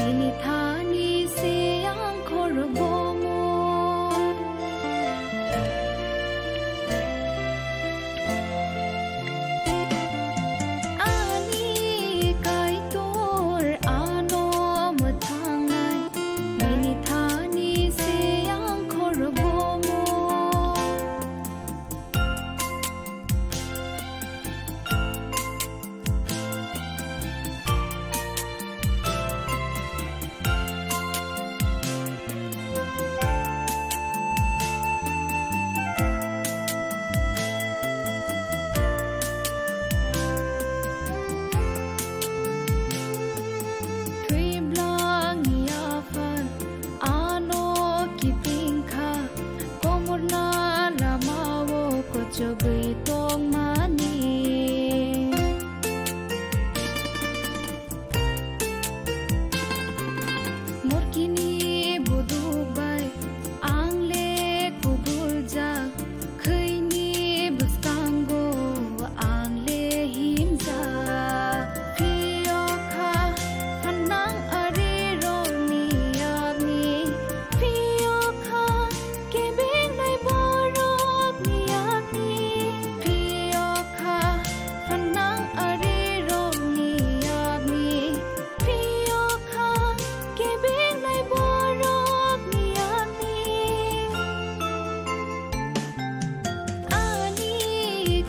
Bini thani seyang khorbomo Ani kai tor anom thangai Bini thani seyang khorbomo Jogi tong mani Morkini budu bai angle kubul ja khaini bustango angle himja Fiyo kha phanang are roni agni Fiyo kha kebe nai borok ni agni Fiyo kha phanang are roni agni Fiyo kha kebe nai borok ni agni Ani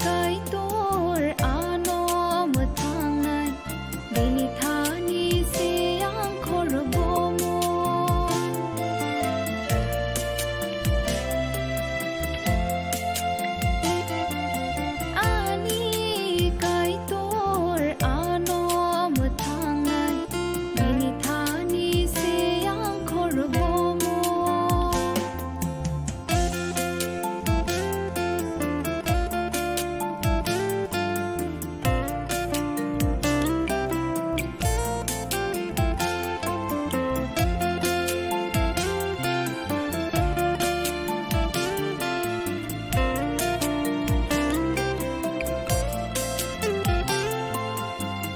kai tor anom thangai Bini thani seyang khorbomo Ani kai tor anom thangai Bini thani seyang khorbomo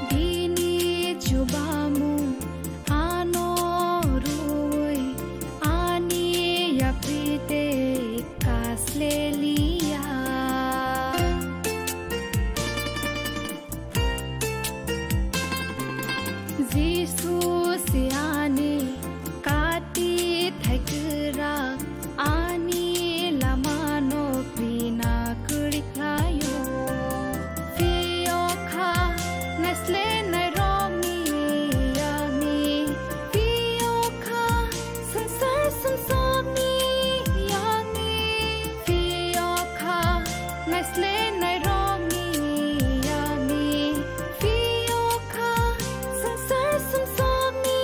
Bini chubamu ano ruoi ani yaprite kaslelia Jesus ani kati thaikra ani lamano pina kurikhayo Fiyo kha nasle nai romi yani Fiyo kha sansar samsoni yani Fiyo kha nasle nai romi yani Fiyo kha sansar samsoni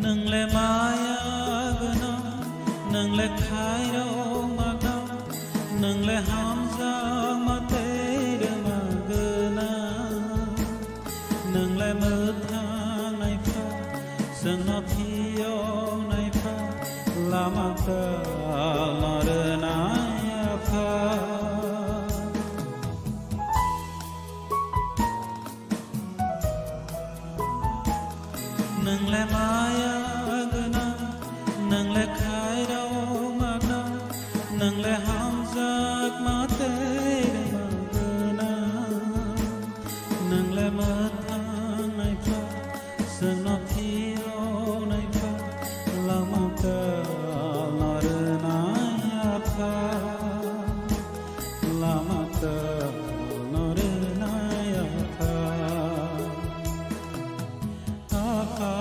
नोंलाय माया गोनां नोंलाय खायराव मागां नोंलाय हामजां माथेर मागोनां नोंलाय मोथां नायफा जोंना फियाव नायफा लामाखौ मारोनाय आफा नोंलाय माया गोनां नोंलाय खायराव मागां नोंलाय हामजाग माथेर मागोनां नोंलाय मोथां नायफा जोंना फियाव नायफा लामाखौ मारोनाय आफा लामाखौ मारोनाय आफा आफा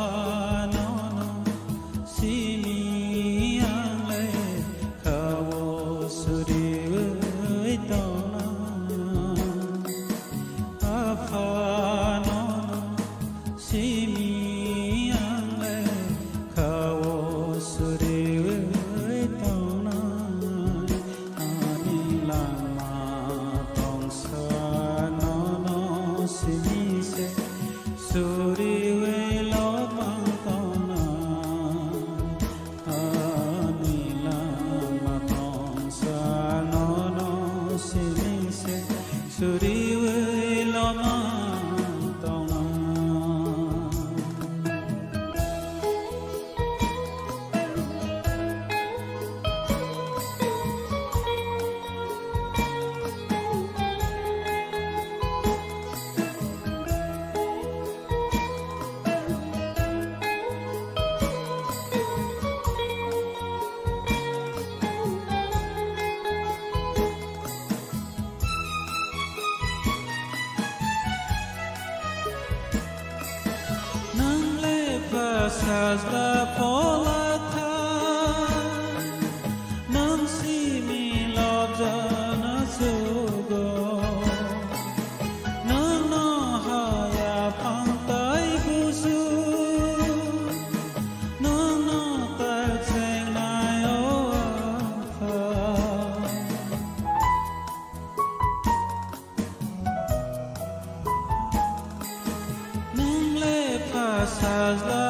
न'न' सिनि आंलाय खाव सुरियै दंना आफा न'न' सिनि आंलाय खाव सुरियै दंना आनि लामा दंसा न'न' सिनिसे सुरियै ल'बांत'ना आनि लामा दंसा न'न' सिनिसे सुरियै ल'बांत'ना Sazla polata nang simi lobjana sugo nang no haya pangtai busu nang no tai cheng nai o apha nang le pa sazla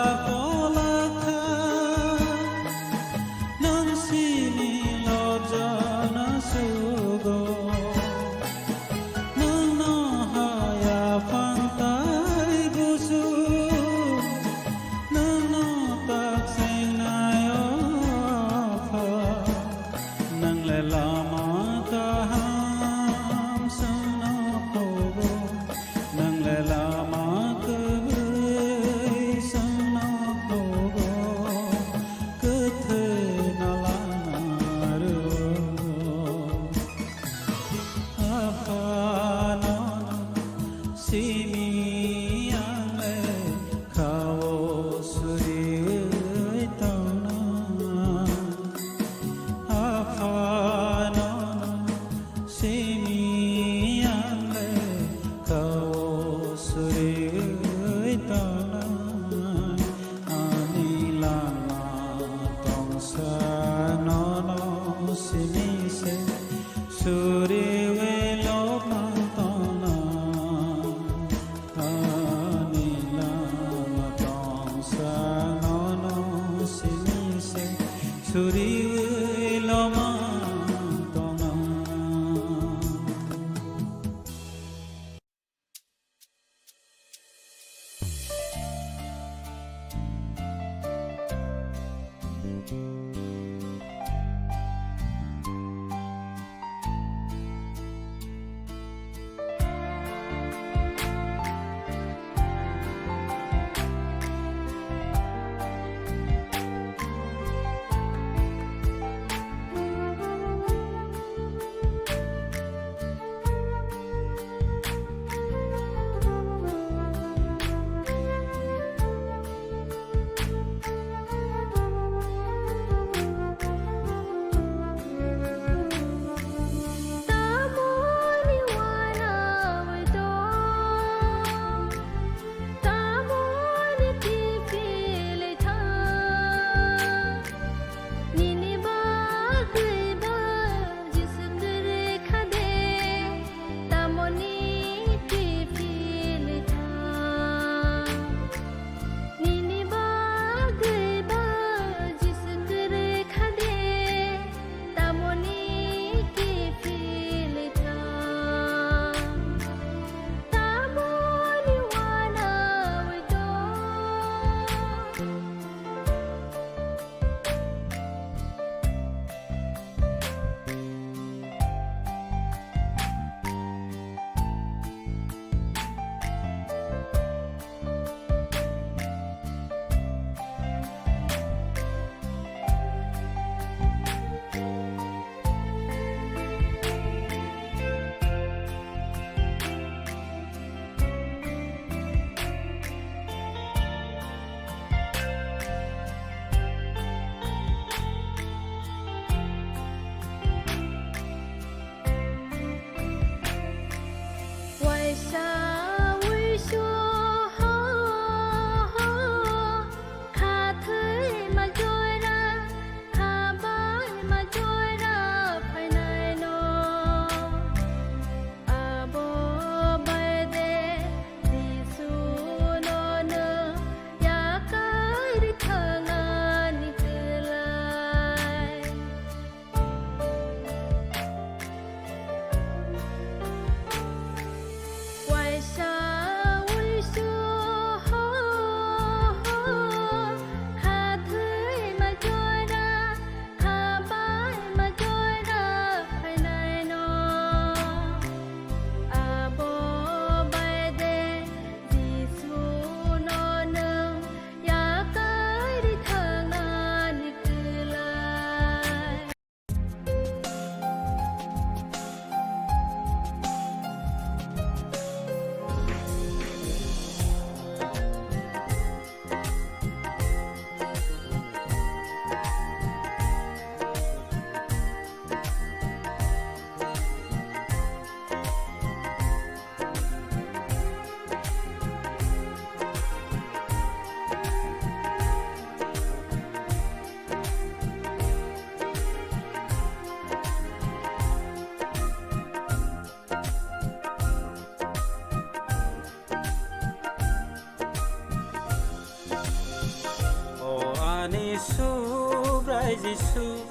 Jisu, Bray Jisu,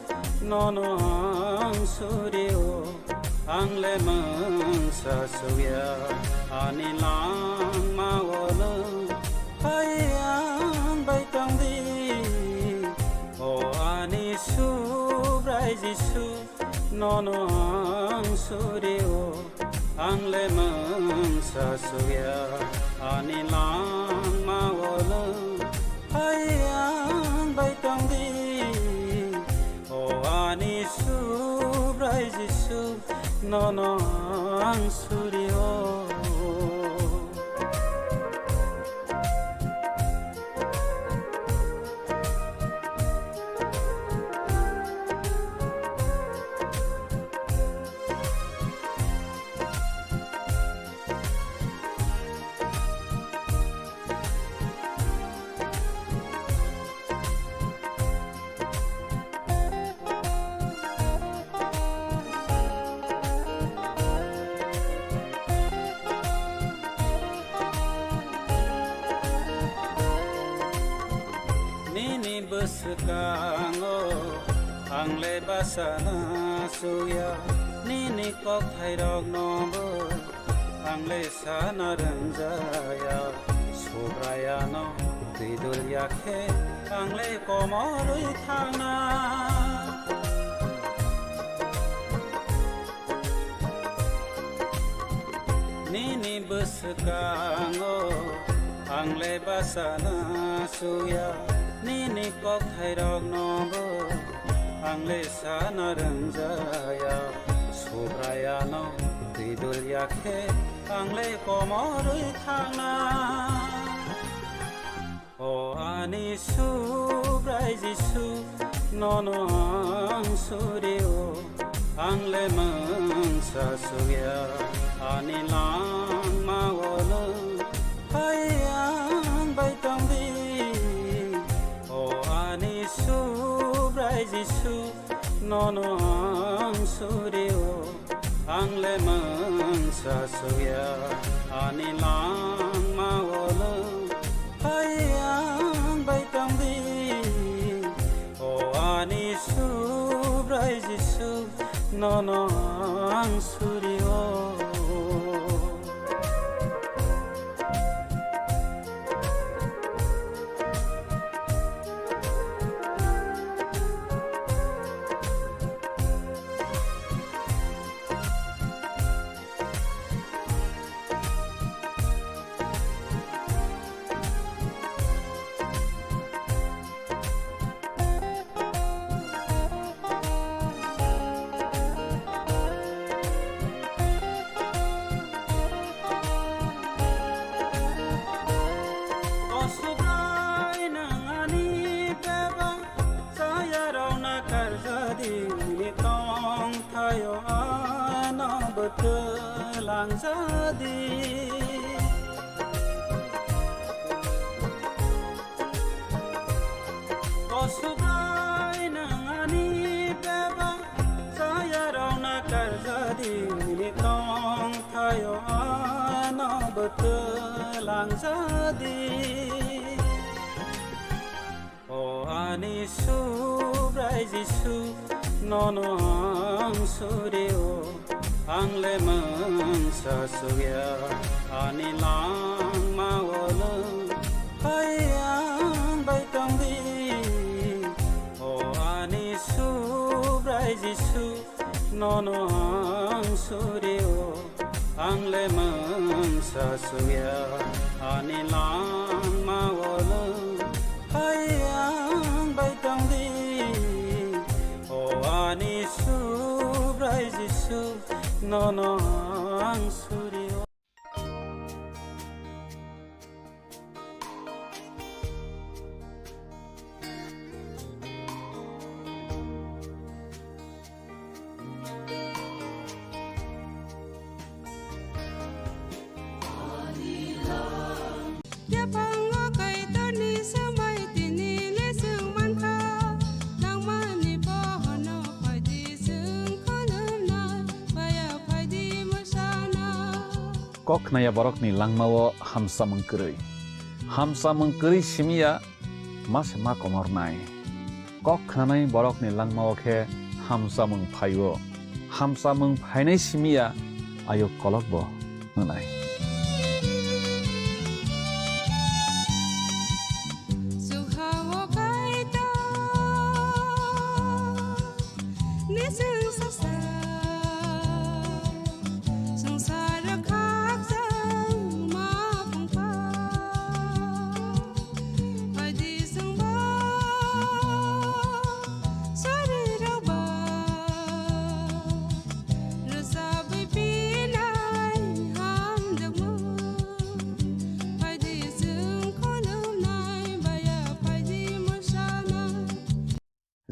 nono ang suryo, ang lemang sa suya, anilang mawala, hayang baitang di. O anisu, Bray Jisu, nono ang suryo, ang lemang sa suya, anilang mawala, hayang baitang di. O anisu, Bray Jisu, nono ang suryo. Nini besekango ang lebasa na suya nini kok thairok nombo ang lesa na ranjaya sobraya no tidul yakhe ang le komorui thana nini besekango ang lebasa na suya nini kok thairok nombo ang lesa na ranjaya sobraya no tidul yakhe ang le komorui thana O anisu Bray Jisu nono ang suryo ang lemang sa suya anilang mawala hayang baitang di Bray Jisu nono ang suryo ang lemang sa suya anilang mawala hayang baitang di O anisu Bray Jisu nono ang suryo tong thayo ana betelang jadi betelangjadi O ani subrai jisu nonong suryo angle mangsa sugya ani lang mawala hayang baitang di O ani subrai jisu nonong suryo angle mangsa sugya ani lang mawala hayang baitang di O ani subrai jisu nonong suryo kok naya borok ni langmawo hamsa mengkeri simia mas ma komor nai kok nanai borok ni langmawo ke hamsa mengphainai simia ayo kolok bo nai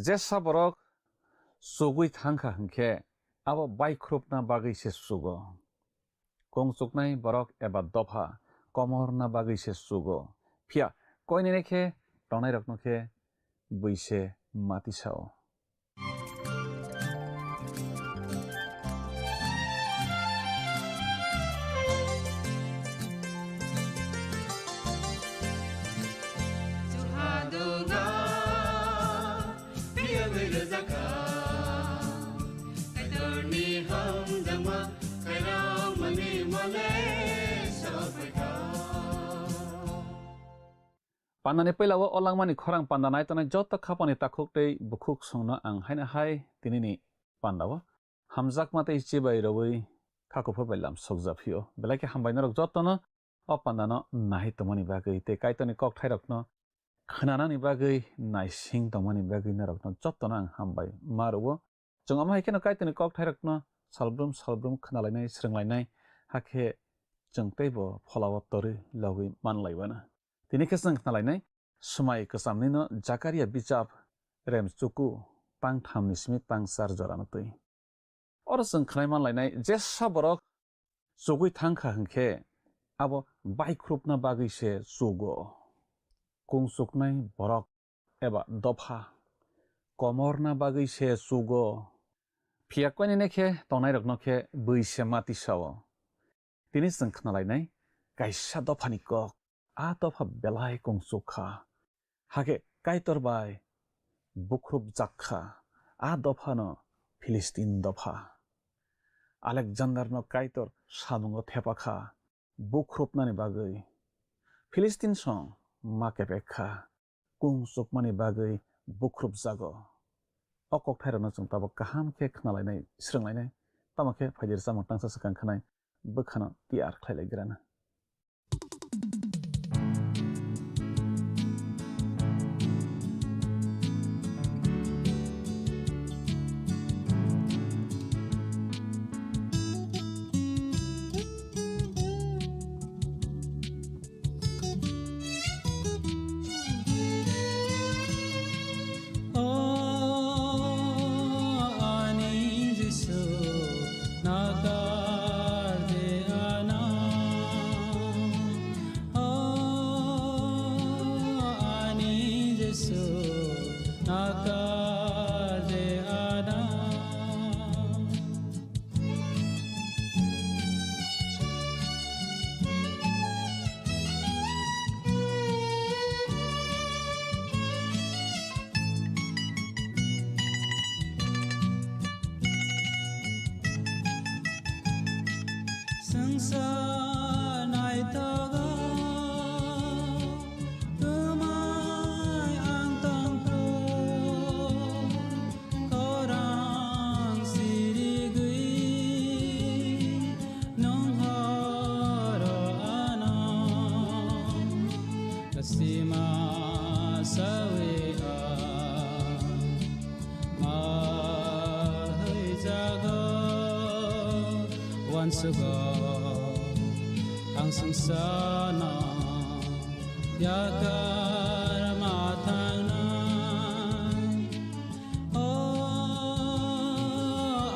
Jesa borok sugui thangkha hingkhe abo baikrupna bagui se sugo kongsuknai borok eba dopha komorna bagui se sugo phia koini nekhe tongnai rokno khe buise matisao Pandani pelawo olangmani khorang pandanai tanai jotta khapani takhuk tei bukhuk songno ang haina hai tinini pandawo hamjak mate chibai rowi khakupho belam sokjafio belake hambaina rok jottono o pandano nahi tomani bagui te kaitoni kok thai rokno khnanani bagui naising tomani bagui na rokno jottono ang hambai maruwo jong ama haikeno kaitoni kok thai rokno salbrum khnalainai srenglainai hakhe jong teibo pholawo tori logui manlaibana Tini keseng knalainai sumai kesamnino Zakaria Bijab rem cuku pang tham nismi pang sar jorana tui. Oro seng khnaiman lainai jesa borok sugui thangkha hingkhe abo baikrupna bagui se sugo. Kungsuknai borok eba dopha komorna bagui se sugo. Phiakwani nekhe tongnai rokno khe buise matisao. Tini seng knalainai kaisa dophani kok Atopha belai kongsukha hage kaitor bai bukhrup jakha dopha no Filistin dopha Alexander no kaitor samungo thepakha bukhrup nani bagui Filistin song makepekha kongsukmani bagui bukhrup jago okok thairano chung tabo kaham khe khnalainai srenglainai tamake phaidir samang tangsa sakang khanai bukhano tiar khlailaigirana once ago ang sangsana yakar matang na oh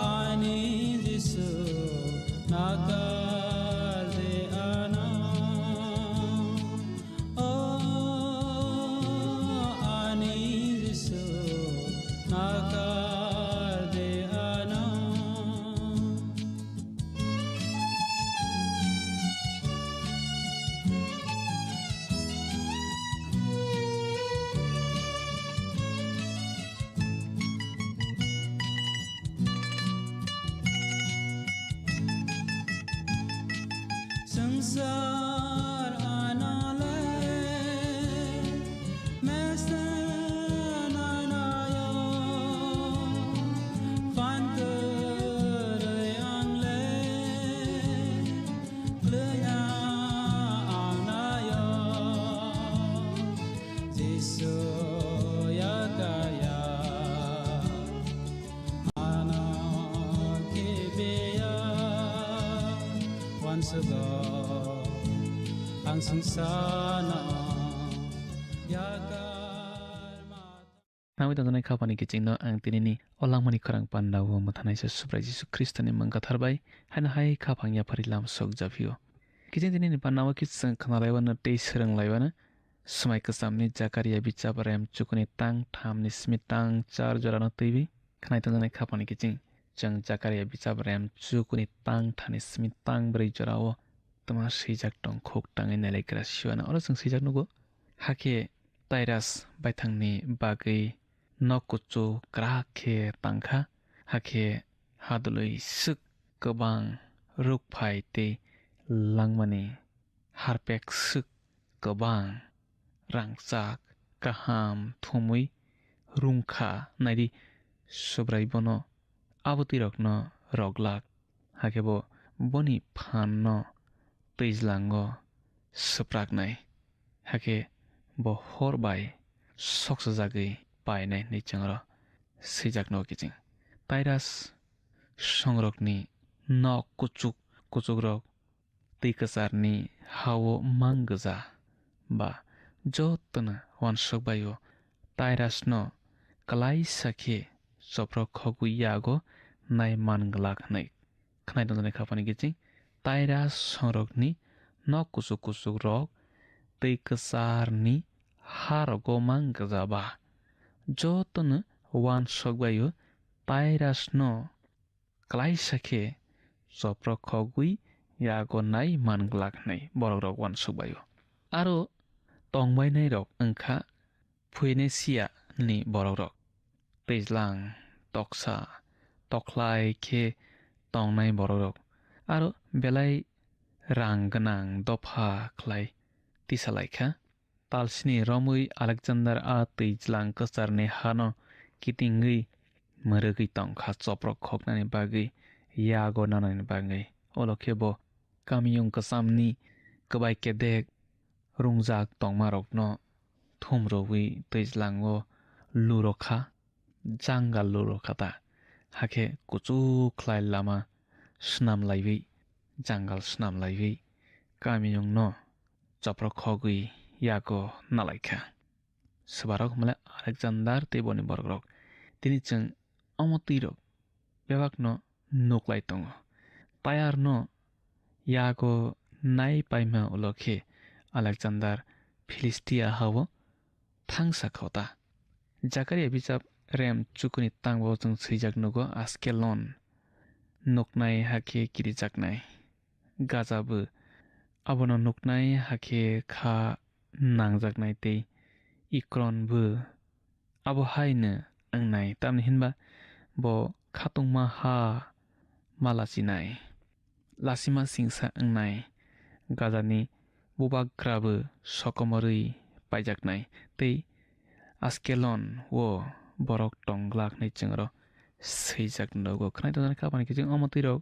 ani jisu nakar de ana oh ani jisu nakar de ana संसार आनाले मेसनानायो fanteryangle leya anayo jisu yakaya ana kebeya once ago ang sangsana yakar mata Nawi tontonai khapani kichingno ang tinini olangmani khorang pandawo mathanai sa suprai Jisu Kristoni mangka tharbai haina hai khapang ya pharilam sok japio kiching tinini pandawo kisang khanalaiwana tei serang laiwana semai kesamni Zakaria bicap rem cukuni tang thamni smitang char jorano teibi khanai tontonai khapani kiching jang Zakaria bicap rem cukuni tang thani smitang brei jorao tama sijak tong khok tangai nalekra siwana oro jang sijak nugo hake Tyrus baithangni bagui nokuchu krakhe tangkha hake hadului suk kobang rukphai te langmani harpek suk kobang rangchak kaham thumui rungkha naidi subrai bono abutirokno roglak hakebo boni phanno twijlango supraknai hake bo horbai soksajagui painai ni changro sijakno kiching Tyrus songrokni nok kuchukrok tikasarni hawo manggaja ba jotna wansokbayo Tyrus no kalai sakhe soprok khogu yago nai manglak nai khnai donjane khapani kiching Tyrus songrokni nok kuchuk rok tikasarni harogo manggaja ba jotna wansokbayo Tyrus no kalai sakhe soprok khogui yago nai manglak nai borok rok wansokbayo aro tongbai nai rok angkha Phoenicia ni borok rok twijlang toksa toklai khe tongnai borok rok aro belai rang ganang dopha khlai tisalaikha talsini romui Alexander a twijlang kasarni hano kitingui mwerugui tongkha choprok khoknani bagui yago nanani bagui olokhebo kamiyung kasamni kbai kedek rungjak tongmarokno thumrogui twijlango lurokha jangal lurokhata hake kuchuk khlai lama snamlaiwi jangal snamlaiwi kamiyungno choprok khogui yago nalaikha swarok male Alexander teboni borok tini chang amotirok bebakno nuklai tongo tayarno yago nai paima ulokhe Alexander Philistia hawo thangsa khota Zakaria bicap rem chukuni tangbo jang sijak nugo Askelon nuknai hake kirijaknai Gazabu abono nuknai hake kha nangjaknai tei Ikron bu abo haino angnai tamni hinba bo khatungma ha malasinai lasima singsa angnai Gazani bubagrabu sokomorui paijaknai tei Askelon wo borok tonglak ni chingro seijak nogo khnai tonjani khapani kijing omotirok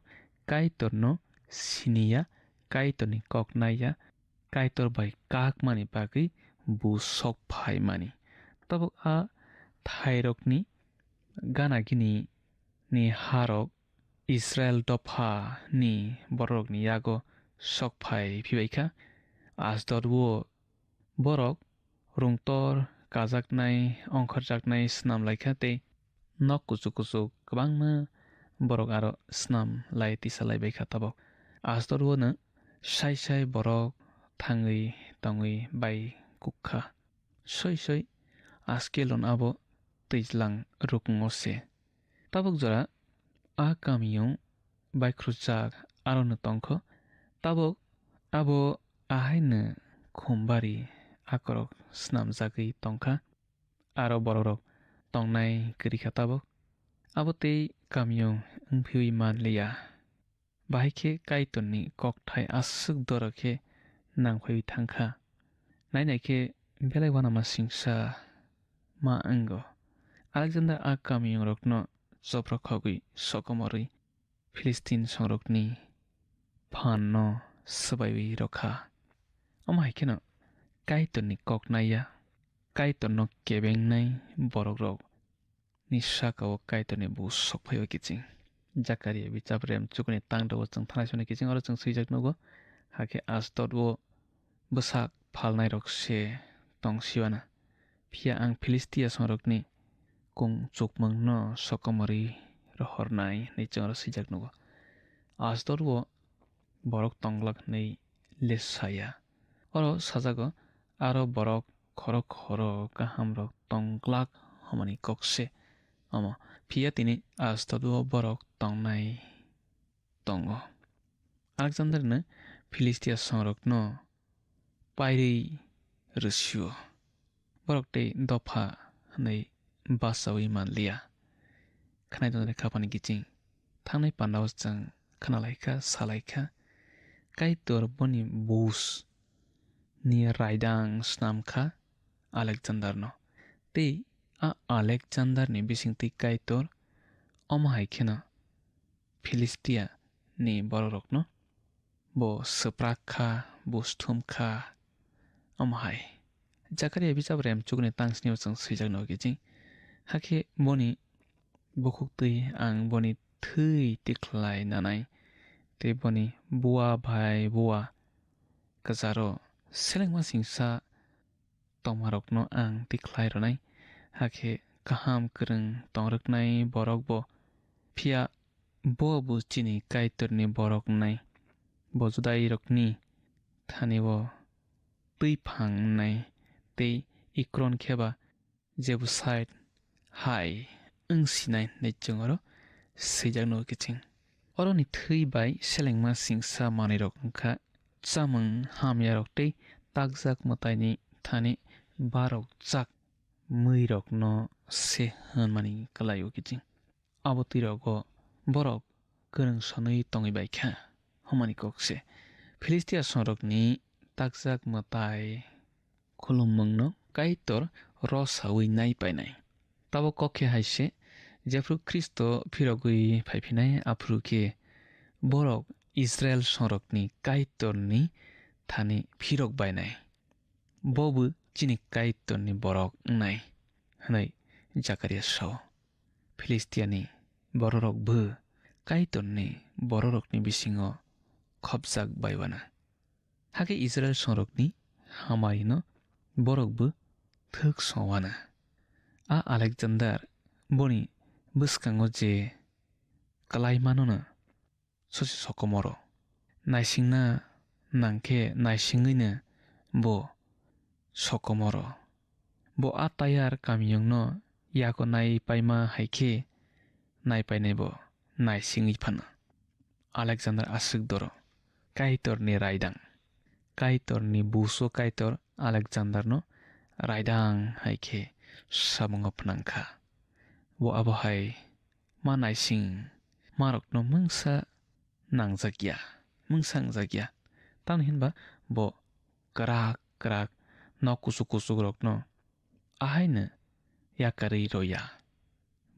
kaitorno siniya kaitorni koknaya kaitor bai kakmani bagui busok phaimani tabuk a thairokni gana gini ni harok Israel dopha ni borok ni yago sok phai phibaikha asdod wo borok rungtor kajaknai ongkharjaknai snam laikha tei nok kuchuk kuchuk kwbangma borok aro snam lai tisalai baikha tabok asdod wo no sai borok thangui tongui bai kukha soi askelon abo twijlang rukung se tabok jora a kamiyong bai khrujak aro no tongkho tabok abo ahaino khumbari akorok snamjagui tongkha aro borokrok tongnai kwrikha tabok abo tei kamiyong wngphiwi manliya bahai khe kaiton ni kokthai aswk dorok khe nangphaiwi thangkha nainai khe belai uanama singsa ma wnggo Alexander a kamiyong rokno joprokhogwi sokomorwi Philistine songrokni phan no swbaiwi rokha omo hai kheno kaiton ni koknaiya kaiton no kebengnai borokrok ni sakao kaiton ni bu sokphaiwa kiching Jakaria bichaprem chukuni tangdo chung thanaisoni kiching oro chung swijak nugo hakhe asdod wo bwsak phalnai rok se tongsiwana phia ang Philistia songrokni kung chukmung no sokomori rohornai nei chung oro swijak nugo asdod wo borok tonglak nei lesaya oro sajago aro borok khoro kaham rok tonglak homoni kokse omo phia tini asdod wo borok tongnai tongo Alexander no Philistia songrokno pairwi rwsio borok tei dopha nei basawi manliya khnai tonjani khapani kiching thangnai pandao chung khnalaikha salaikha kaitor boni bus ni raidang snamkha Alexander no tei a Alexander ni bisingtwi kaitor omo hai kheno Philistia ni borokrokno bo swprakha bo sthumkha omo hai Jakaria bichaprem chukuni tangsini chung swijak no kiching hakhe boni bukhuktwi ang boni thwi tikhlai nanai tei boni bua bhai bua kwjaro selengma singsa tongmarokno ang tikhlai ronai hakhe kaham kwrwng tongrwknai borok bo phia bo bu chini kaitorni borok nai bo judai rokni thani bo twi phangnai tei ikron kheba Jebusite hai wngsinai nei chung oro swijak no kiching oro ni thwi bai selengma singsa manui rok wngkha chamung hamya rok tei takjak mwtai ni thani barok jak mui rok no se hwnmani kwlai o kiching abo twirogo borok kwrwng sonwi tongwi baikha homoni kokse Philistia songrokni takjak mwtai khulumung no kaitor rosawi naipainai tabo kokhe haise jefru Kristo phirogwi phaiphinai afuru khe borok Israel songrokni kaitorni thani phirok bainai bobu chini kaitorni borok wngnai hnai Jakaria sao Philistiani bororok bw kaitorni bororokni bisingo khopjak baiwana hakhe Israel songrokni hamari no borok bw thwk sowana a Alexander boni bwskango je kalaimano no sosi sokomoro naisingna nangkhe naisingui no bo sokomoro bo a tayar kamiyong no yako naipaima haikhe naipainai bo naisingui phano Alexander aswk doro kaitorni raidang kaitorni buso kaitor Alexander no raidang haikhe samungo phnangkha bo abo hai ma naising marokno mungsa nangjakya tamoni hinba bo kwrak nok kuchuk rokno ahaino yakarwi roya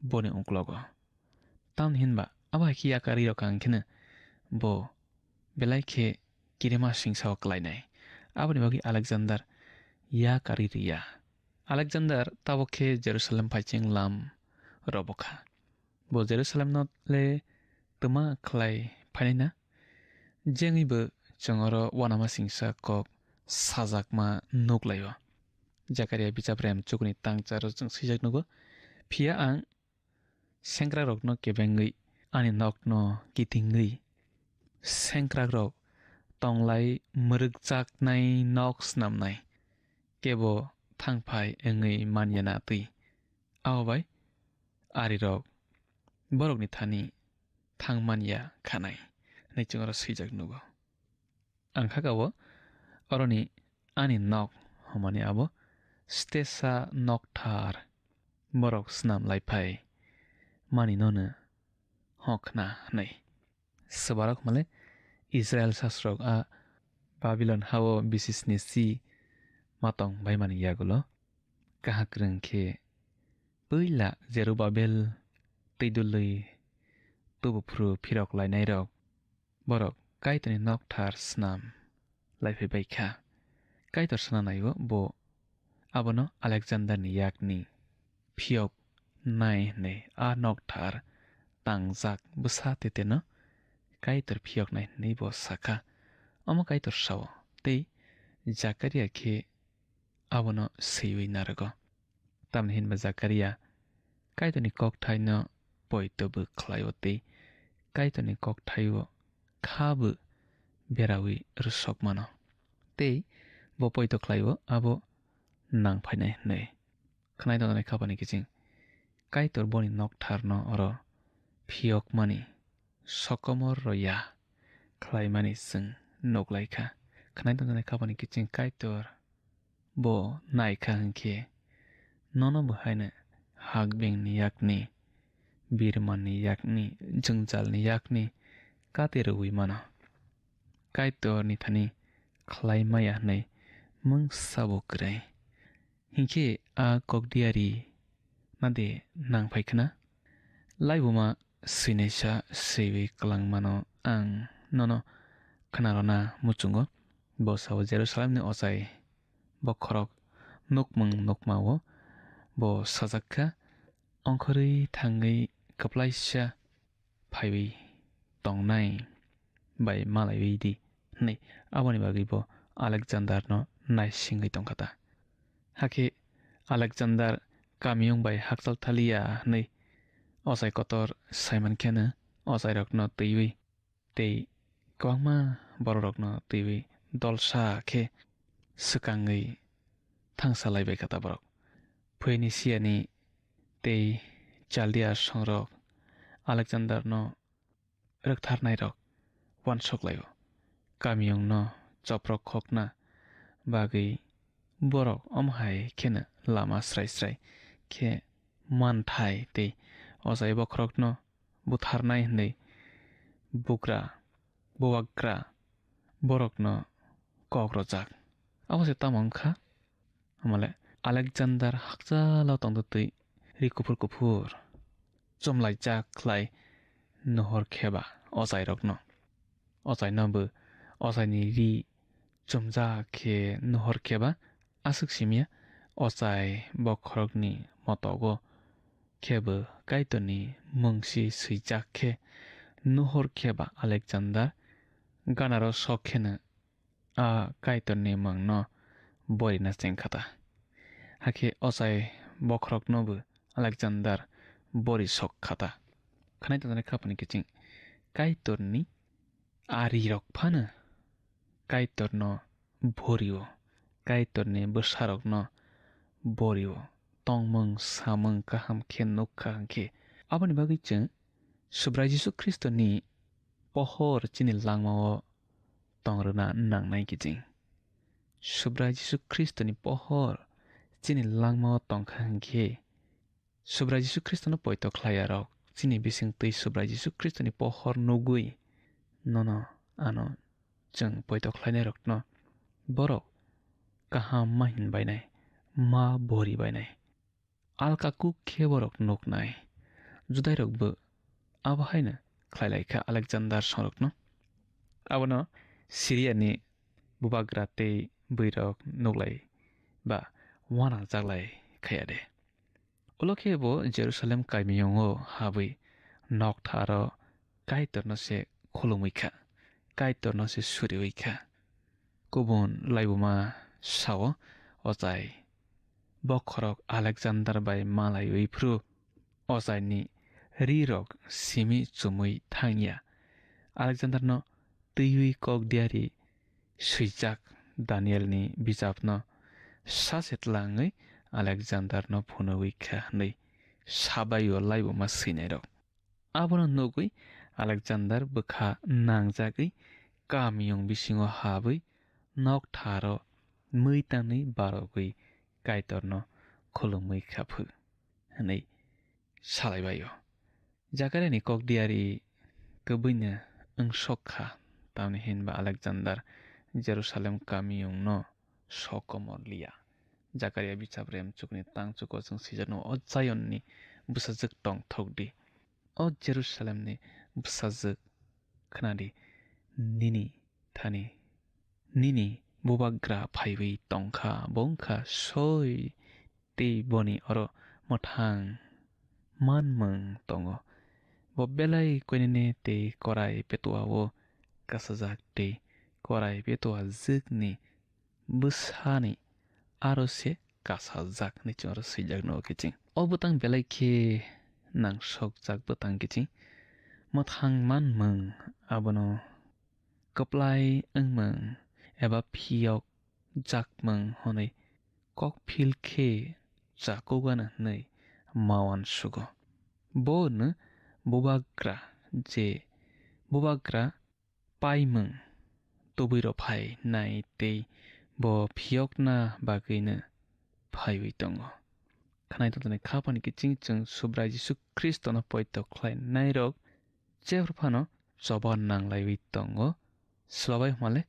boni uklogo tamoni hinba abo haikhe yakarwi rokha wngkheno bo belai khe kirima singsao klainai aboni bagwi Alexander yakarwi rwya Alexander tabo khe Jerusalem phaiching lam robokha bo Jerusalem no le tuma khlai phaina jengibö chongoro wanama singsa kok sajakma nuklayo Zakaria bichaprem chukni tangcharo chung sijak nugo phia ang sengkra rokno kebengui ani nokno kitingui sengkra rok tonglai murukjak nai nok snamnai kebo thangphai engui manyana tui aobai ari rok borokni thani thangmanya khanai nei chungaro sijak nugo ang khagao oroni ani nok homani abo stesa nokthar borok snam laiphai mani nono hokna nei sabarok male Israel sasrok a Babylon hawo bisisni si matong baimani yagulo kahakrang khe puila Zerubabel teidului tubupru phirok lainai rok borok kaitoni nokthar snam laiphai baikha kaitor snanayo bo abono Alexander ni yakni phiok nai nei a nokthar tangjak busa teteno kaitor phiok nai nei bo saka amo kaitor sawo tei Zakaria khe abono seiwi narago tamni hinba Zakaria kaitoni kokthaino poitobu khlaio tei kaitoni kokthaio khabu berawi rusokmano tei bo poito khlaio abo nangphainai nei khnai donai khapani kiching kaitor boni noktharno oro phiok mani sokomor roya khlaimani sing noklaikha khnai donai khapani kiching kaitor bo naikha hingkhe nono bhaina hagbeng ni yakni birman ni yakni jungjal ni yakni katerui mano kaitor ni thani khlaimaya nei mung sabokrai hingkhe a kokdiari nade nangphaikhana laibuma sinesa sewi klangmano ang nono khnarona muchungo bosaw Jerusalem ni osai bokhorok nukmung nukmao bo sajakka ongkhorui thangui kaplaisa phaiwi tongnai bai malaiwi di nei aboni bagi bo Alexander no naisingui tongkata hake Alexander kamiyong bai hakchal thalia nei osai kotor Simon khena osai rokno teiwi tei kwangma borokno teiwi dolsa khe swkangui thangsalaibai kata borok Phoenicia ni tei Chaldea songrok Alexander no roktarnai rok wansoklaio kamiyong no choprok khokna bagui borok omhai khena lama srai khe manthai tei osai bokhorokno butharnai nei buwagra borokno kokrojak abose tamongkha amale Alexander hakjalo tongdutui rikufur chomlaijak khlai nohor kheba osai rokno osai nobu osai ni ri chomja khe nohor kheba asuk simia osai bokhorokni motogo khebo kaitoni mungsi suijak khe nohor kheba Alexander ganaro sokhena a kaitoni mangno boina chengkhata hake osai bokhoroknobu Alexander bori sokkhata khanai tanai khapani kiching kaitorni ari rok phana kaitorno borio kaitorni bwsarokno borio tongmung samung kaham khe nukha hangkhe aboni bagui cheng subrai Jesu Kristo ni pohor chini langmao tongruna nangnai kiching subrai Jesu Kristo ni pohor chini langmao tongkha hangkhe subrai Jesu Kristo no poito khlaya rok chini bising tui subrai Jesu Kristo ni pohor nugui nono ano cheng poito khlainai rokno borok kaham mahin bainai ma bori bainai alkaku khe borok nuknai judai rokbo abo haina khlailai kha Alexander sonrokno abono Syria ni bubagra tei buirok nuklai ba wana jaglai khayade ulokhe bo Jerusalem kaimiyongo habui noktharo kaitorno se khulumika kaitorno se suriwika kubun laibuma sawo ojai bokhorok Alexander bai malai uipru ojai ni rirok simi chumui thangya Alexander no tui kok diari suijak Daniel ni bijapno sasetlangai Alexander no phunawika nei sabayo laibuma sinairok abono nugui Alexander bukha nangjagui kamiyong bisingo habui nok tharo muitani barogui kaitorno khulumui khaphu nei salaibayo jakare ni kok diari kebuina angsokha tamni hinba Alexander Jerusalem kamiyong no sokomorlia Jakaria bichabrem chukni tang chuko chung sijano o Zion ni busajak tong thokdi o Jerusalem ni busajak khnadi nini bubagra phaiwi tongkha bongkha soi te boni oro mothang manmang tongo bo belai koinene te korai petua wo kasajak te korai petua zikni busani aro se kasajak ni chor sijak no kiching obutang belai ke nang sokjak butang kiching mothang manmang abono kaplai angmang eba phiok jakmang honai kok phil khe jakogana nei mawan sugo bon bubagra paimang tobiro phai nai te bo phiok na bagina phaiwi tongo khanai totone khapani kiching chung subrai Jisu Kristo no poito khlai nairok chebrphano chobon nanglaiwi tongo slabai male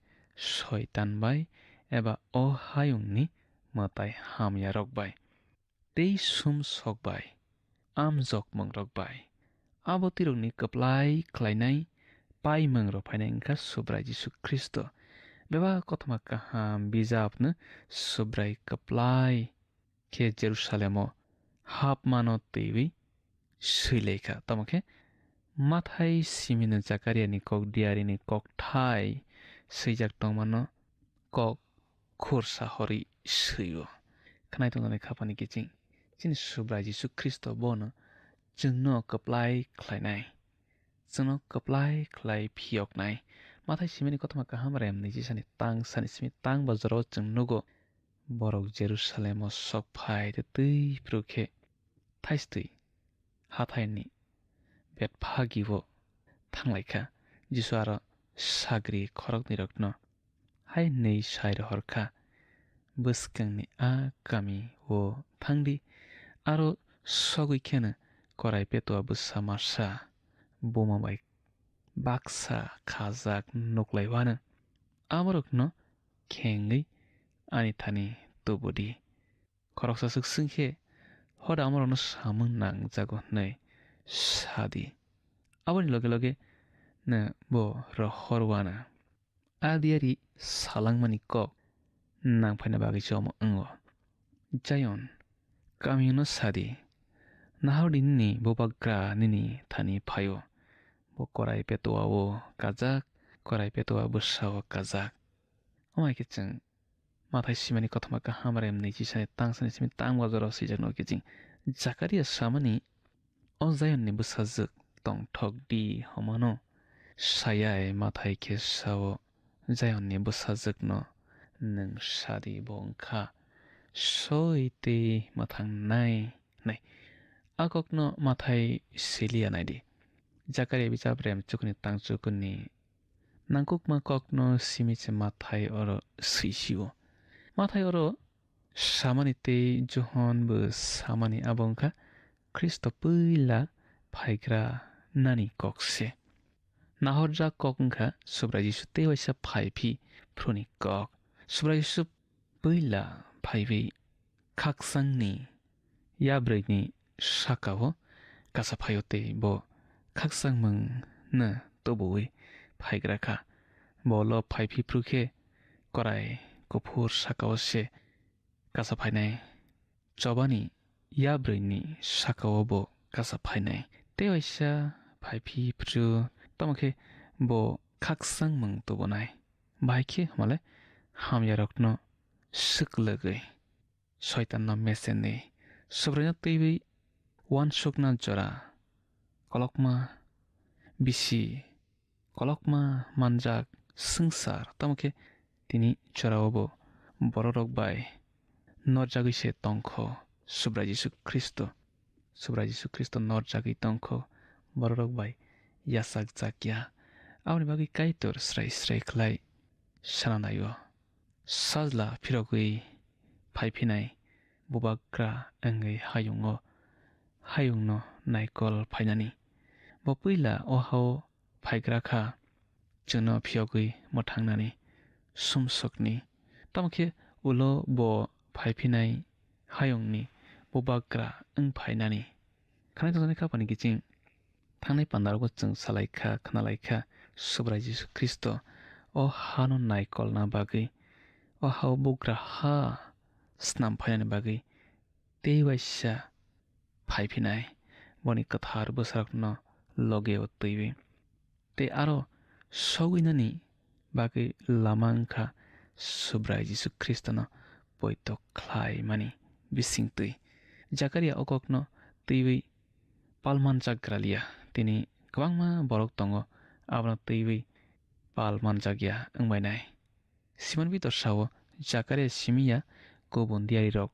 শয়তান বাই এবা অহায়ুংনি মাতাই হামিয়া রকবাই তেই সুম সকবাই আম জকমং রকবাই আবতিরংনি কপ্লাই খ্লাইনাই পাইমং রফাইনাই ইংখা সুব্রাই যিশু খ্রিস্ট বেবা কথমা কাহাম বিজাবনো সুব্রাই কপ্লাই खे जेरुसालेमो हाबमानो तेवी सुइलेखा तमखे माथाइ सिमिनो जाकारियानि कक दियारिनि कक थाइ सैजाक तंमानो कक खुरसा हरि सुइयो खनाइ तंगने खापानि किचिं चिन सुब्राइ जिसु ख्रिस्ट बोनो जोंनो कप्लाइ ख्लाइनाइ जोंनो कप्लाइ ख्लाइ फियकनाइ माथाइ सिमिनि कथमा काहाम रेमनि जिसानि तां सानि सिमि तां बजरो जोंनुगो borok Jerusalem sok phai de tui prukhe thaistui hathai ni bet phagi bo thanglaikha jisu aro sagri khorok ni rokno hai nei sai horkha buskang ni a kami wo thangdi aro sogui khena korai peto busa marsa boma bai baksa khajak nuklaiwana aborokno khengi ani thani tubudi khoroksa suksungkhe hoda amorno samung nang jago nei sadi aboni loge loge na bo rohorwana adiari salangmani kok nang phaina bagi chomo ango Zion kamino sadi nahodin ni bobagra nini thani phayo bo korai petoa wo kajak korai petoa busawa kajak amai kichang mathai simani kothma ka hamarem nei chisane tangsani simi tang wajaro sijano kiching Zakaria samani o Zion ni busajak tong thok di homano sayai mathai ke sawo Zion ni busajak no nang sadi bongkha soite mathang nai akok no mathai silia nai di Zakaria bichabrem chukni tang chukuni nangkuk ma kok no simiche mathai oro sisiwo mathai oro samani te johon bu samani abongkha Kristo puila phaigra nani kokse nahorja kokngkha subra Jisu te waisa phaipi phruni kok subra Jisu puila phaibi khaksangni yabreni sakawo kasa phayote bo khaksangmang na tobui phaigra kha bolo phaipi prukhe korai kufur sakawase kasa phainai chobani yabreni sakawo bo kasa phainai te waisa phaipi pru tamake bo khaksang mung to bonai baike male hamyarokno siklagoi shaitanno mesene sobranya teibi wan shokna jora kolokma bisi kolokma manjak sungsar tamake tini jorao bororok bai norjagui se tongkho subra Jisu Kristo norjagui tongkho bororok bai yasak jakya aboni bagi kaitor srai khlai sananayo sajla phirogui phaiphinai bubakra angai hayungno naikol phainani bo puila ohao phaigra kha jono phiogui mothangnani sumsokni tamake ulo bo phaiphinai hayungni bubakra phainani khanai tongani khapani kiching thangnai pandargo chung salaikha khnalaikha subra Jisu Kristo o hano naikol na bagui o hao bugra ha snam phainani bagui teiwaisa phaiphinai boni kathar bosrakno loge o teibi te aro soginani bagui lama wngkha subra Jisu Kristo no poito khlai mani bisingtui Zakaria okokno teibi palman jagralia tini kwbangma borok tongo abono teibi palman jagya wngbainai simon bitor sao Zakaria simiya kubun diari rok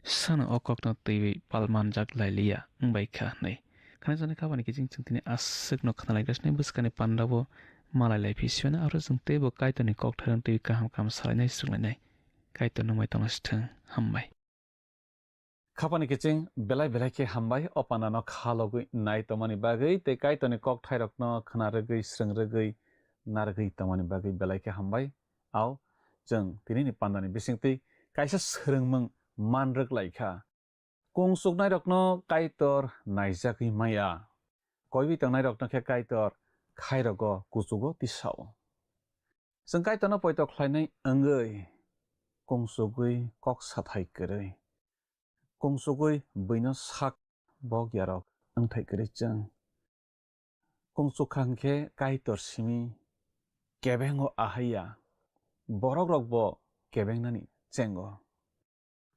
sano okokno teibi palman jaglailia wngbaikha nei khanai jani khabani kiching tini asukno khnalaigresne buskani pandabo malai laifisiona aro jung teibo kaitoni koktharang teibi kaham kam salainai srunglainai kaito numai tongasthang hambai khapani kiching belai ke hambai opanano khalogui nai tomani bagui te kaitoni kokthairokno khnarogui srungrogui nargui tomani bagui belai ke hambai au jung tinini pandani bisingtui kaisa srungmung manrok laikha kungsuknai rokno kaitor naijagui maya koibi tongnai rokno khe kaitor khairogo kusugo tisao jung kaitono poito khlainai wngui kungsugui kok sathai kwrui kungsugui buino sak bog yarok wngthai kwrui jung kungsukha khe kaitor simi kebengo ahaiya borok rokbo kebengnani chengo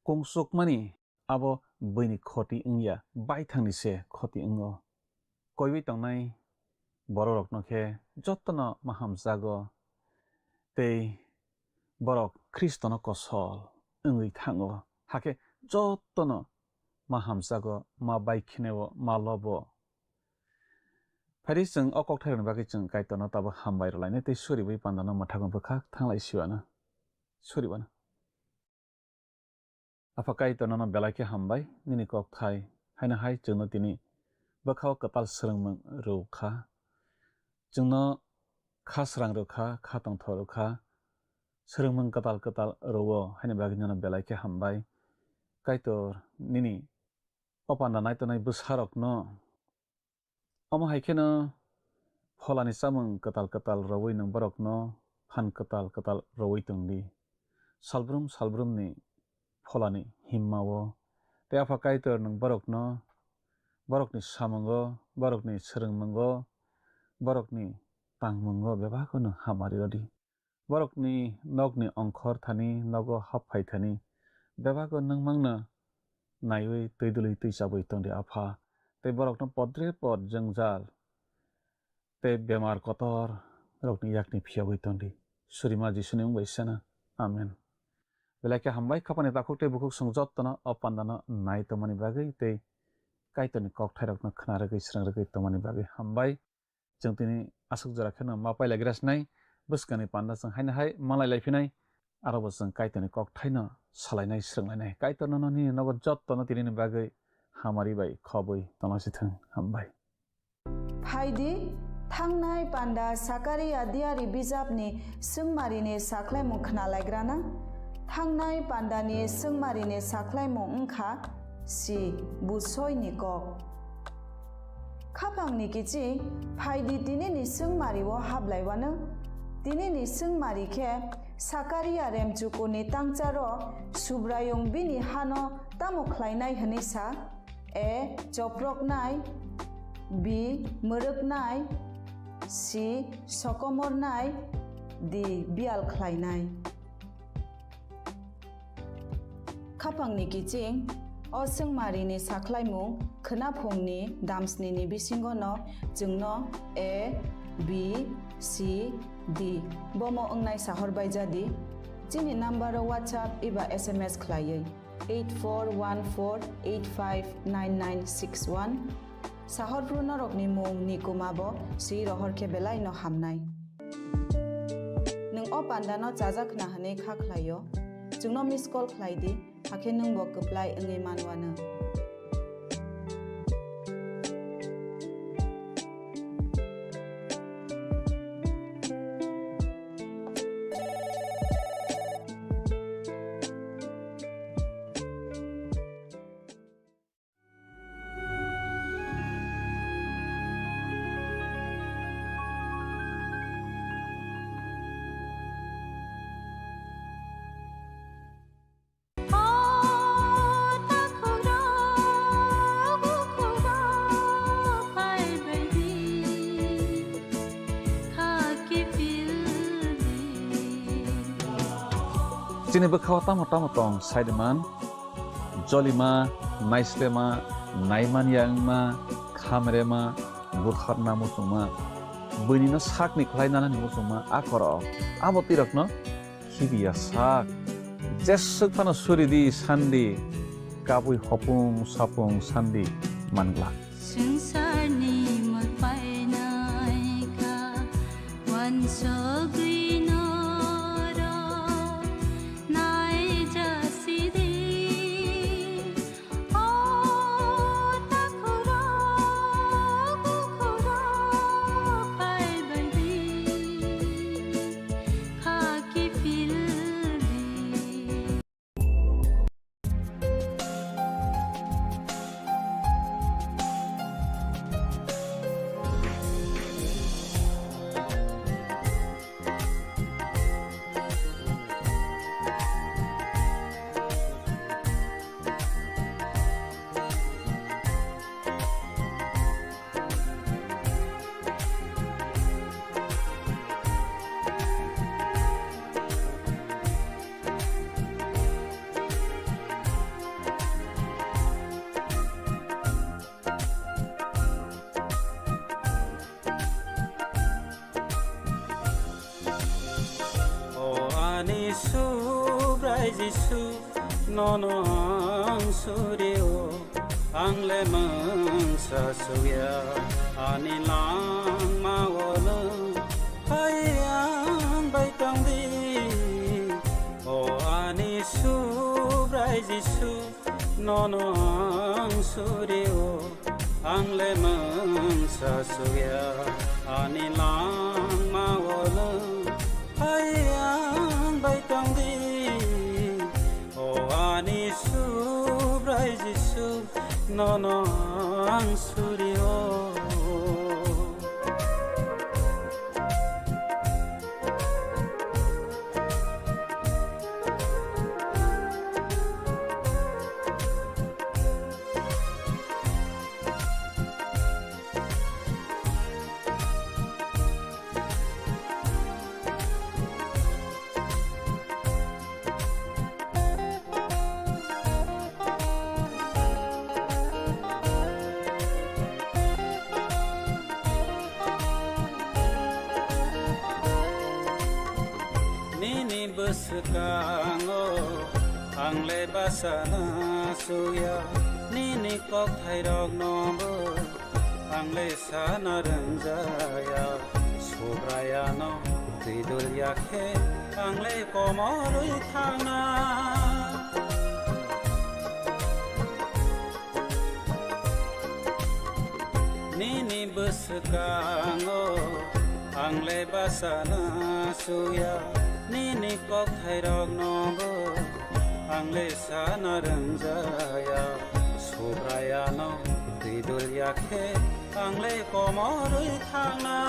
kungsukmani abo buini khoti wngya baithangni se khoti wnggo koibi tongnai borok rokno khe jotono mahamjago tei borok Kristono kosol wngui thango hake jotono ma hamjago ma baikhineo ma lobo phari jung okok thaironi bagui jung kaitono tabo hambai rolainai tei suribui pandano mathakon bwkhak thanglai siwana suribana apa kaitono no belai ke hambai nini kok thai haina hai jungno tini bwkhao katal srungmung rukha jungno khasrang rukha khatong thorukha srungmung katal rowo haina bagui no belai ke hambai kaitor nini opanda naitonai bwsarokno omo haikeno pholani chamung katal rowui nung borokno phan katal rowui tongdi salbrumni pholani himmao te afa kaitor nung borokni samungo borokni srungmungo borokni tangmungo bebago nung hamari rodi borokni nokni ongkhor thani nogo happhai thani bebago nungmangno naiwi tuidului tuisabui tongdi afa te borokno podre pod jungjal te bemar kotor rokni yakni phiyogui tongdi surima jisuni ungbai sana amen belai hambai khapani takuk te bukuk sung jottano opandano nai tomani bagui te kaitoni kok thairokno khnarogui srungrogui tomani bagui hambai jung tini asuk jora kheno mapai lagirasnai buskani panda jung haina hai malai laiphinai aro jung kaitoni kok thaino salainai srunglainai kaitono no ni nogo jottano tinini bagui hamari bai khobui tonasithang hambai phaidi thangnai panda Zakaria diari bijapni sungmarini saklaimung khnalaigrana thangnai pandani sungmarini saklaimung wngkha si busoini kok khapangni kichi phaidi tinini sungmario hablaiwano tinini sungmari khe Zakaria remchukuni tangcharo subrayung bini hano tamo khlainai hanisa a joproknai b muruknai C sokomornai D bial khlainai khapangni kiching o sungmarini saklaimung khnaphungni damsni ni bisingo no jungno A B C D bomo ongnai sahorbai jadi chini number WhatsApp iba SMS khlaiye 8414859961 sahorpru norokni mung ni kumabo si rohor ke belai no hamnai nung o pandano chajak na hane kha khlayo jungno miss call khlaidi hake nung bo apply angai manwana Chini bekhaw tamo tong Saideman Jolima Naislema Naiman Yangma Khamrema Bukharna Musuma Bunino Sakni Klainana Musuma Akoro Abotirokno Hibiya Sak Jesuk Pano Suridi Sandi Kabui Hopung Sapung Sandi Mangla Sungsarni magpainaika wansogri Jisu nono ang suryo ang lemang sa suya anilang mawala hayang baitang di o anisu bray Jisu nono ang suryo ang lemang sa suya anilang mawala hayang baitang di nono ang suryo Besekango ang lebasana suya nini kok thairok nombo ang lesana ranjaya sobrayano tidul yakhe ang le komorui thana nini besekango ang lebasana suya nini kok thairok nombo ang lesana ranjaya sobrayano tidul yakhe ang le komorui thana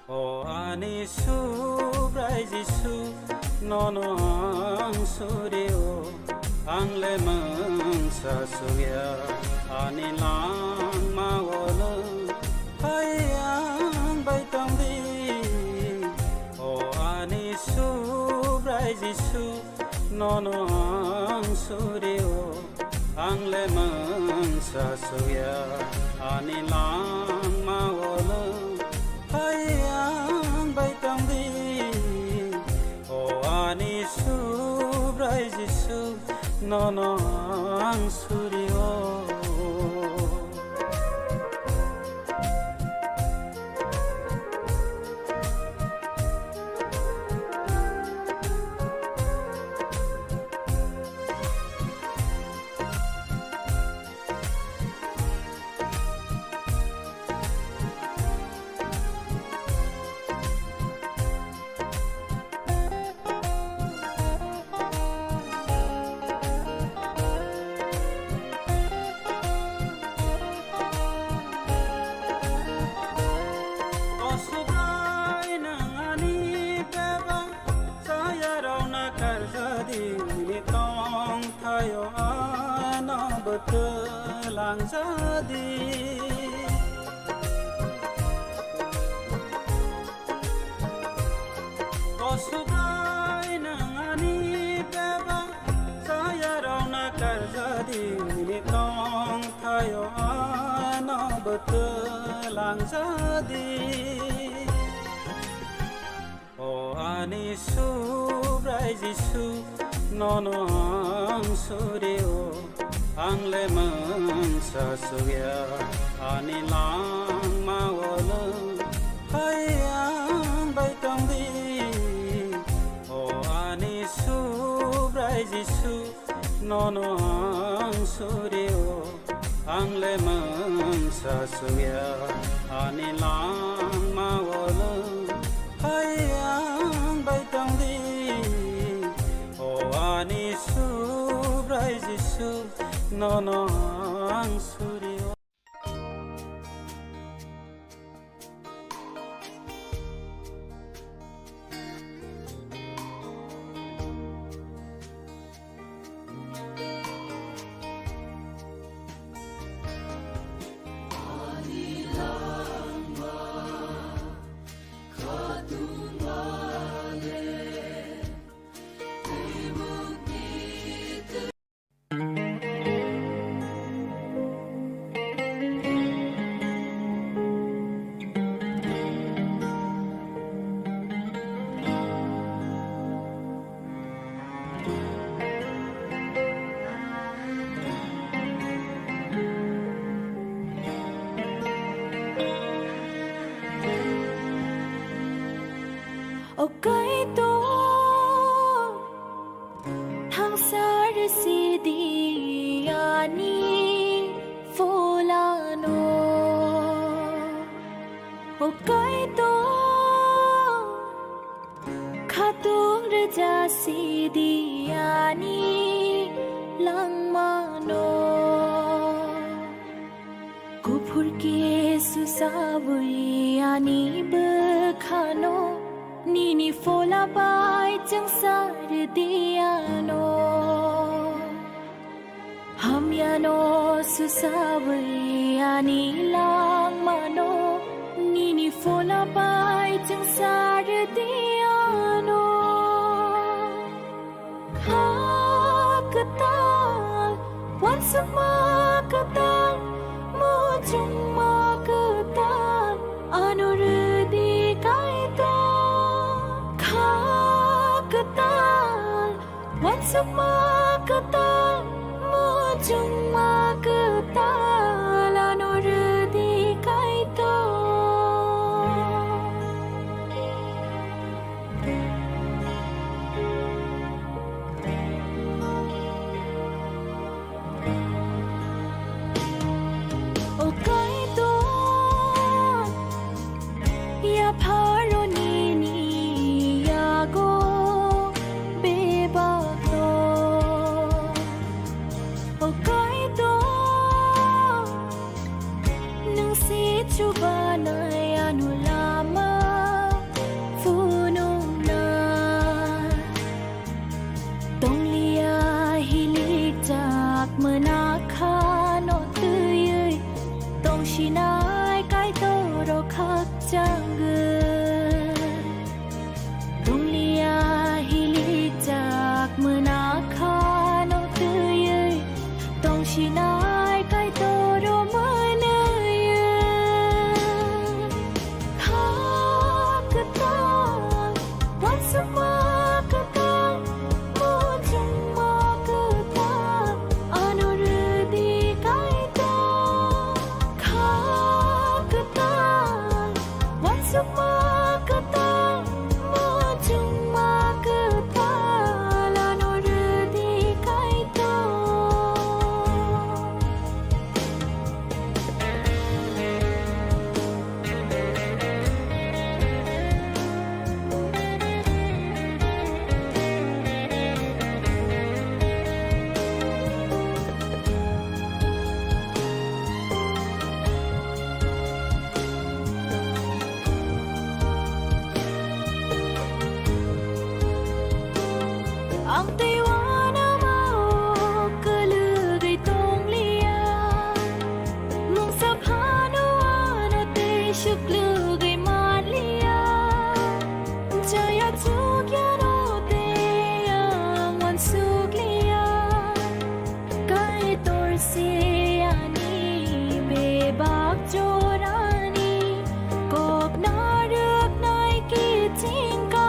o anisu bray Jisu nono ang suryo ang lemang sa suya anilang mawala hay subrai jisu nono ang suryo ang lemang sa suya anilang mawala hayang baitang di o ani subrai jisu nono ang suryo lang jadi kau sudah nangani beba saya rauna kerjadi nitong tayo ano betul lang jadi oh ani subrai jisu nono ang suryo ang lemang sa suya anilang mawala hayang baitang di o ani subrai jisu nono ang suryo ang lemang sa suya anilang mawala hayang baitang di o ani subrai jisu nono ang suryo Okay to thang sar si diani fulano Okay to khatung raja si diani langmano kupur ke susabui ani bekhano Nini fola bai chang sar diano Ham yano susabui ani lang mano Nini fola bai chang sar diano Katal wan sama katal mo chung ma katal anurdi kaito Katal, wan sama katal, mo chung ma katal, anurdi kaito. O kaito, ya paro nini. Beba to, o kaito. ang taiwana mao kalugai tong liya mong saphano ana te shuklugai man liya jaya chukya no te ang wan sukliya kai tor se ani bebak jorani kok narak nai ki tingka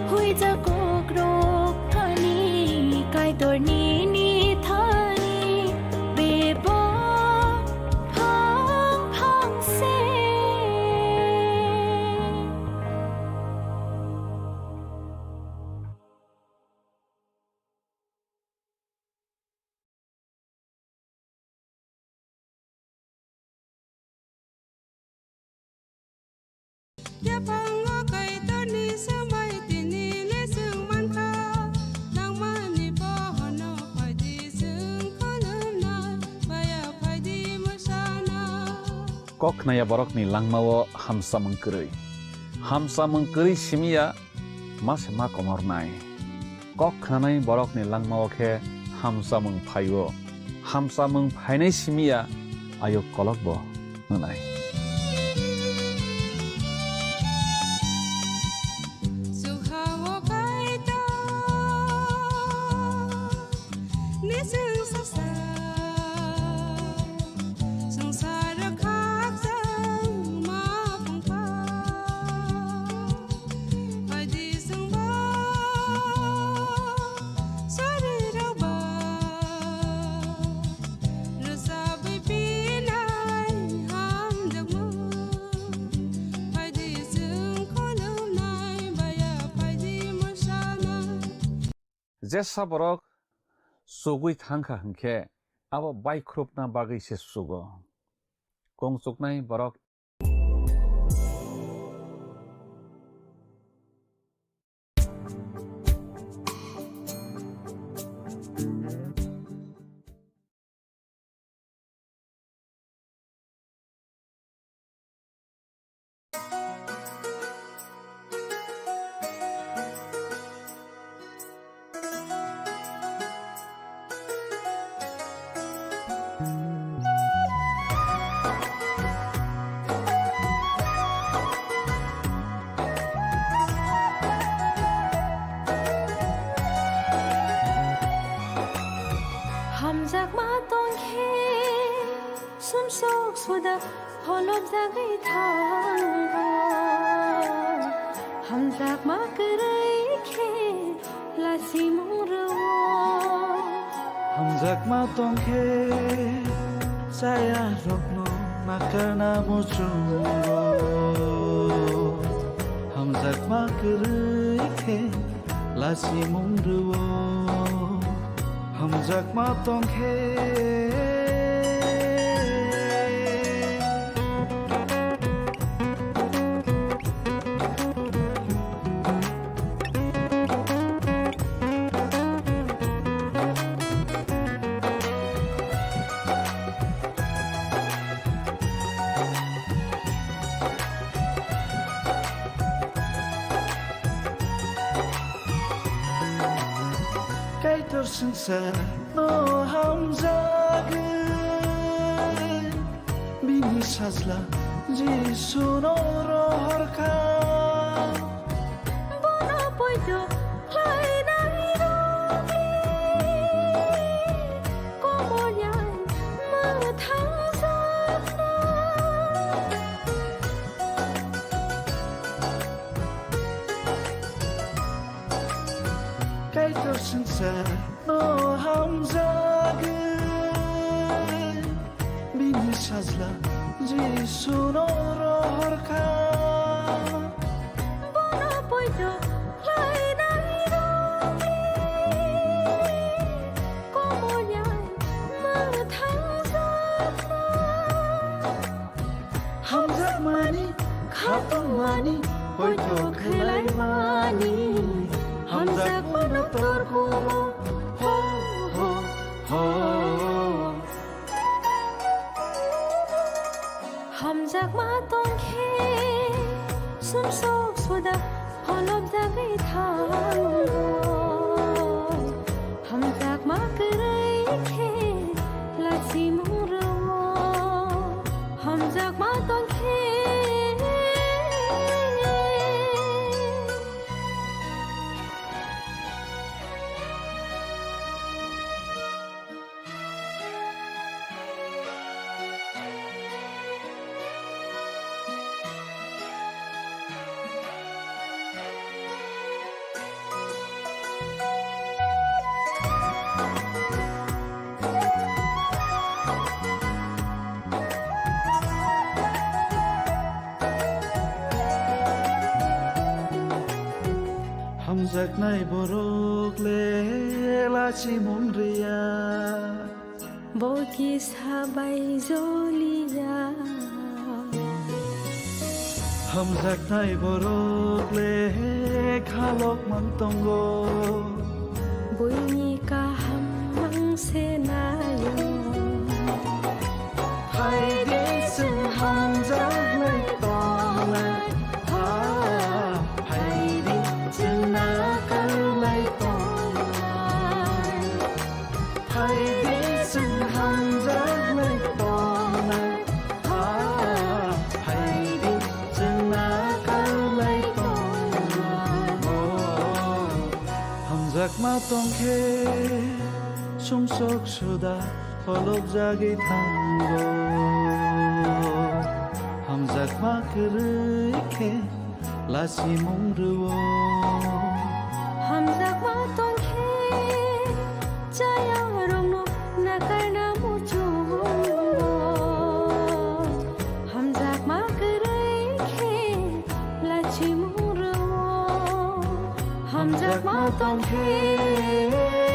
hui ja kok rok thani kai tor ni ni thani bebak phang phang se ya pango kai to ni samai tini le sung man kha nang mani po hono phai di sung khanam na baya phai di masana kok naya borok ni langmao hamsa mengkeri simia mas ma komor nai kok khanai borok ni langmao khe hamsa meng phaio hamsa meng phainai simia ayo kolok bo nai suhawo kai to ni sung sa sa sangsar khak sang ma phong pha phai di sung ba sa ri ra ba ra sa bai pi nai ham jak ma phai di sung kholum nai baya phai di masana jesa borok sugui thangkha hingkhe abo bai khrupna bagui se sugo kongsuknai borok hamjak ma tong khe sun sok soda holop jagai thanga hamjak ma karai khe lasi moro hamjak ma tongkhe saya rokno makarna muchungo hamjak ma khe lasi mungruo hamjak ma tongkhe kai tor sangsar no hamjak bini sajla jisu no rohorkha bono poido lai nai robi komolyan ma thang sakna kai tor sangsar no hamjak bini sajla jisu no rohorkha bono poido lai nai robi komolyan ma thang sakna hamjak mani khatong mani hoito khelai mani hamjak mano tor ho ho ho hamjak ma tong khe sun sok soda holop jagai रे थांगो हम जाक मा करे खे लाची मुरो हम जाक मा तों खे Hamzak nai borok le lachi mumriya Boki sabai zolia Hamzak nai borok le khalok mantongo Bunyi kahamang senayo Hai di sing hamzak nai tong le ha hai di sing nakal nai tong hai di sing hamzak nai tong le ha hai di sing nakal nai tong hamzak ma tong khe sumsok suda holok jagi tango hamzak ma kere khe lasi mongruo Hamzak ma tong khe Chaya rong no nakarna mucho Hamzak ma karai khe Lachi muro Hamzak ma tong khe